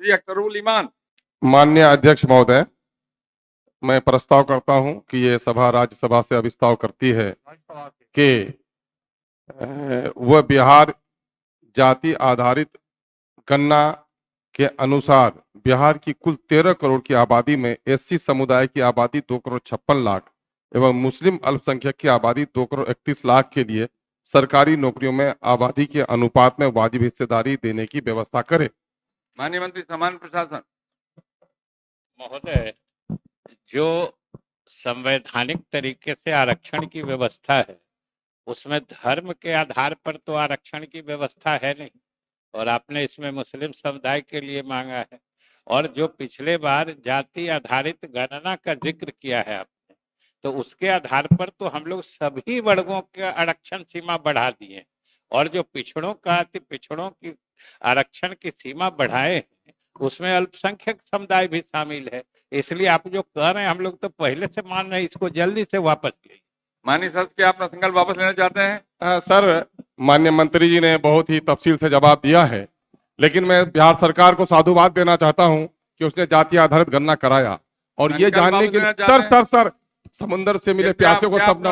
जी अख्तरुल ईमान। माननीय अध्यक्ष महोदय, मैं प्रस्ताव करता हूं कि ये सभा राज्यसभा से अभिस्ताव करती है कि वह बिहार जाति आधारित गणना के अनुसार बिहार की कुल 13 करोड़ की आबादी में एससी समुदाय की आबादी 2 करोड़ 56 लाख एवं मुस्लिम अल्पसंख्यक की आबादी 2 करोड़ 31 लाख के लिए सरकारी नौकरियों में आबादी के अनुपात में वाजिब हिस्सेदारी देने की व्यवस्था करे। माननीय मंत्री सामान्य प्रशासन। महोदय, जो संवैधानिक तरीके से आरक्षण की व्यवस्था है उसमें धर्म के आधार पर तो आरक्षण की व्यवस्था है नहीं, और आपने इसमें मुस्लिम समुदाय के लिए मांगा है। और जो पिछले बार जाति आधारित गणना का जिक्र किया है आपने, तो उसके आधार पर तो हम लोग सभी वर्गों के आरक्षण सीमा बढ़ा दिए, और जो पिछड़ों की आरक्षण की सीमा बढ़ाए हैं उसमें अल्पसंख्यक समुदाय भी शामिल है। इसलिए आप जो कह रहे हैं हम लोग तो पहले से मान रहे हैं, इसको जल्दी से वापस लीजिए। माननीय सदस्य, क्या अपना संकल्प वापस लेना चाहते हैं? सर, माननीय मंत्री जी ने बहुत ही तफसील से जवाब दिया है, लेकिन मैं बिहार सरकार को साधुवाद देना चाहता हूं कि उसने जाति आधारित गणना कराया और ये जानने के लिए सर समुद्र से मिले प्यासे को सब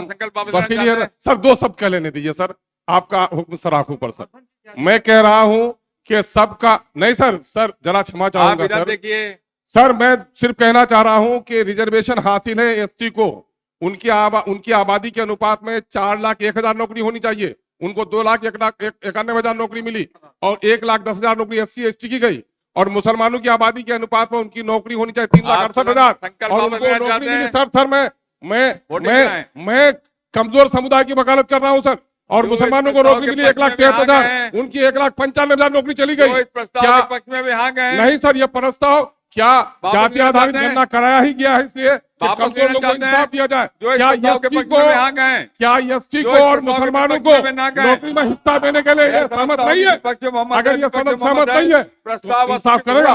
वकील सर 2 शब्द कह लेने दीजिए सर, आपका हुक्म सर आंखों पर। सर मैं कह रहा हूं कि सबका नहीं सर जरा क्षमा चाहूंगा सर। देखिए सर, मैं सिर्फ कहना चाह रहा हूं कि रिजर्वेशन हासिल है एसटी को, उनकी आबादी के अनुपात में 4,01,000 नौकरी होनी चाहिए। उनको 2,91,000 नौकरी मिली और 1,10,000 नौकरी एससी एसटी की गई, और मुसलमानों की आबादी के अनुपात में उनकी नौकरी होनी चाहिए 3,68,000 और उनको नौकरी मिली। सर मैं कमजोर समुदाय की वकालत कर रहा हूं सर, और मुसलमानों को नौकरी मिली 1,73,000, उनकी 1,95,000 नौकरी चली गई। क्या पक्ष में भी हाँ गए? नहीं सर, ये प्रस्ताव क्या जाति आधारित गणना कराया ही गया है इसलिए कि कमजोर लोगों को इंसाफ दिया जाए। क्या एसटी को और मुसलमानों को नौकरी में हिस्सा देने के लिए ये सहमत नहीं है? अगर ये सहमत नहीं है तो इंसाफ करेगा।